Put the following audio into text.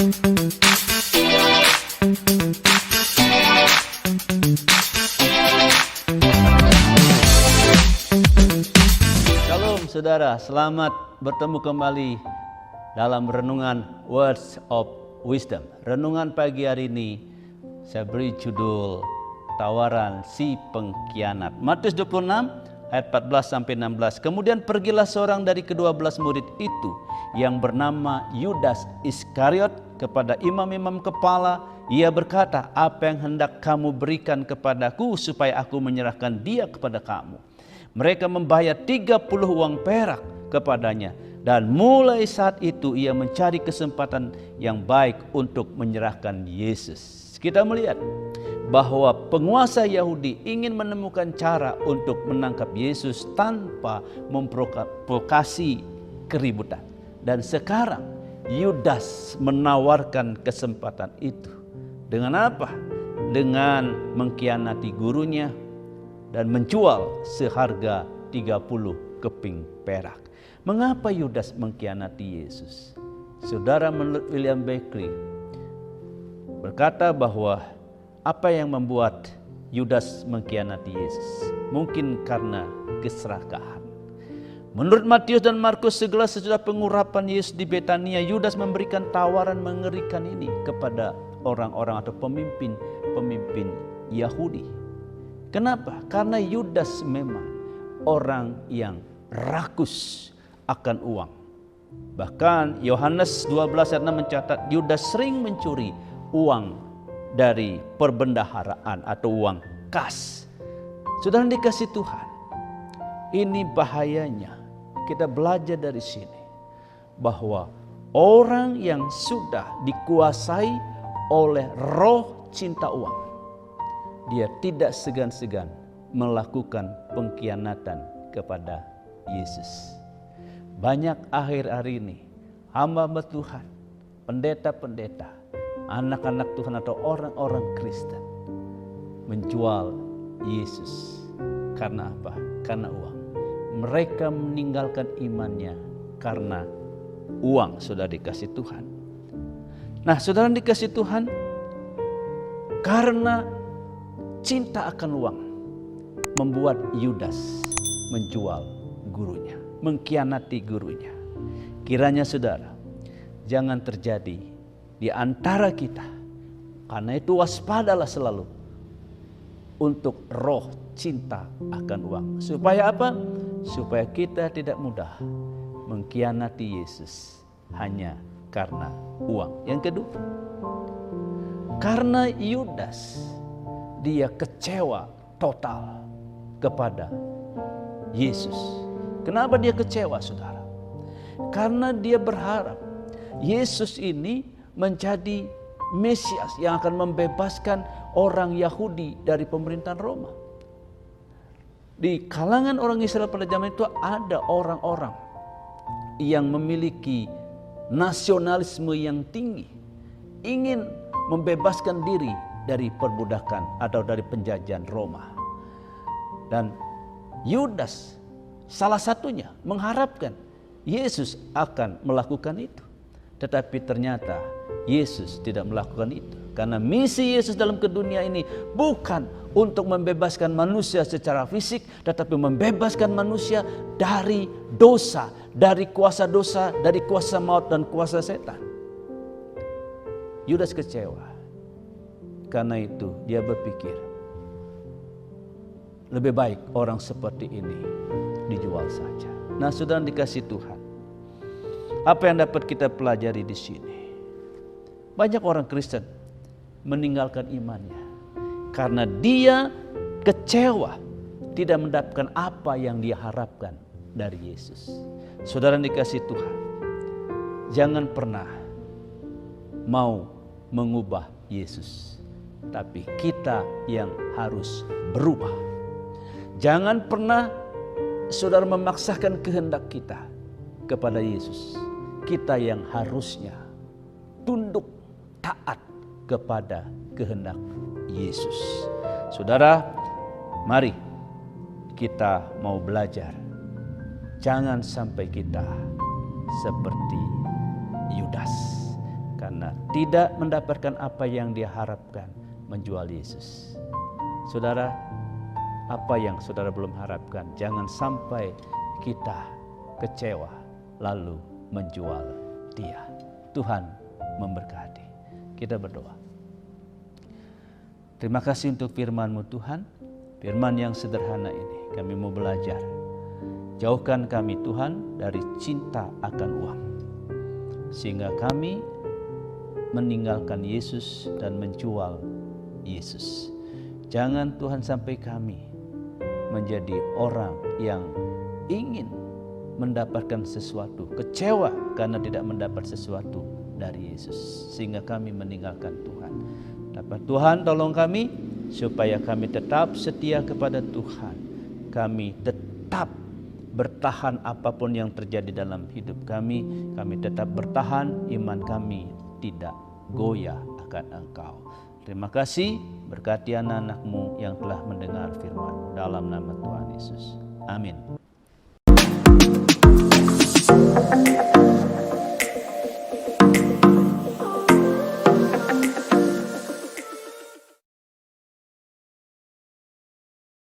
Shalom saudara, selamat bertemu kembali dalam renungan Words of Wisdom. Renungan pagi hari ini saya beri judul Tawaran si Pengkhianat. Matius 26 ayat 14-16. Kemudian pergilah seorang dari ke-12 murid itu yang bernama Yudas Iskariot kepada imam-imam kepala. Ia berkata, apa yang hendak kamu berikan kepadaku supaya aku menyerahkan dia kepada kamu? Mereka membayar 30 uang perak kepadanya. Dan mulai saat itu ia mencari kesempatan yang baik untuk menyerahkan Yesus. Kita melihat bahwa penguasa Yahudi ingin menemukan cara untuk menangkap Yesus tanpa memprovokasi keributan. Dan sekarang Yudas menawarkan kesempatan itu. Dengan apa? Dengan mengkhianati gurunya dan menjual seharga 30 keping perak. Mengapa Yudas mengkhianati Yesus? Saudara, menurut William Barclay berkata bahwa apa yang membuat Yudas mengkhianati Yesus? Mungkin karena keserakahan. Menurut Matius dan Markus, segala sesudah pengurapan Yesus di Betania, Yudas memberikan tawaran mengerikan ini kepada orang-orang atau pemimpin Yahudi. Kenapa? Karena Yudas memang orang yang rakus akan uang. Bahkan Yohanes 12 ayat 6 mencatat Yudas sering mencuri uang dari perbendaharaan atau uang kas. Saudara dikasih Tuhan, ini bahayanya. Kita belajar dari sini bahwa orang yang sudah dikuasai oleh roh cinta uang, dia tidak segan-segan melakukan pengkhianatan kepada Yesus. Banyak akhir hari ini hamba-hamba Tuhan, pendeta-pendeta, anak-anak Tuhan atau orang-orang Kristen menjual Yesus. Karena apa? Karena uang. Mereka meninggalkan imannya karena uang. Sudah dikasih Tuhan. Nah, saudara dikasih Tuhan, karena cinta akan uang membuat Yudas menjual gurunya, mengkhianati gurunya. Kiranya saudara, jangan terjadi di antara kita. Karena itu waspadalah selalu untuk roh cinta akan uang. Supaya apa? Supaya kita tidak mudah mengkhianati Yesus hanya karena uang. Yang kedua, karena Yudas dia kecewa total kepada Yesus. Kenapa dia kecewa, saudara? Karena dia berharap Yesus ini menjadi Mesias yang akan membebaskan orang Yahudi dari pemerintahan Roma. Di kalangan orang Israel pada zaman itu ada orang-orang yang memiliki nasionalisme yang tinggi, ingin membebaskan diri dari perbudakan atau dari penjajahan Roma. Dan Yudas salah satunya mengharapkan Yesus akan melakukan itu. Tetapi ternyata Yesus tidak melakukan itu. Karena misi Yesus dalam ke dunia ini bukan untuk membebaskan manusia secara fisik, tetapi membebaskan manusia dari dosa, dari kuasa dosa, dari kuasa maut dan kuasa setan. Yudas kecewa. Karena itu dia berpikir, lebih baik orang seperti ini dijual saja. Nah, saudara dikasih Tuhan, apa yang dapat kita pelajari di sini? Banyak orang Kristen meninggalkan imannya karena dia kecewa tidak mendapatkan apa yang dia harapkan dari Yesus. Saudara dikasih Tuhan, jangan pernah mau mengubah Yesus, tapi kita yang harus berubah. Jangan pernah saudara memaksakan kehendak kita kepada Yesus. Kita yang harusnya tunduk taat kepada kehendak Yesus. Saudara, mari kita mau belajar. Jangan sampai kita seperti Yudas. karena tidak mendapatkan apa yang dia harapkan, menjual Yesus. Saudara, apa yang saudara belum harapkan, jangan sampai kita kecewa lalu menjual dia. Tuhan memberkati. Kita berdoa. Terima kasih untuk firman-Mu Tuhan, firman yang sederhana ini. Kami mau belajar. Jauhkan kami Tuhan dari cinta akan uang, sehingga kami meninggalkan Yesus dan menjual Yesus. Jangan Tuhan sampai kami menjadi orang yang ingin mendapatkan sesuatu, kecewa karena tidak mendapat sesuatu dari Yesus, sehingga kami meninggalkan Tuhan. Dapat Tuhan tolong kami supaya kami tetap setia kepada Tuhan. Kami tetap bertahan apapun yang terjadi dalam hidup kami. Kami tetap bertahan, iman kami tidak goyah akan Engkau. Terima kasih, berkati anak-anak-Mu yang telah mendengar firman dalam nama Tuhan Yesus. Amin.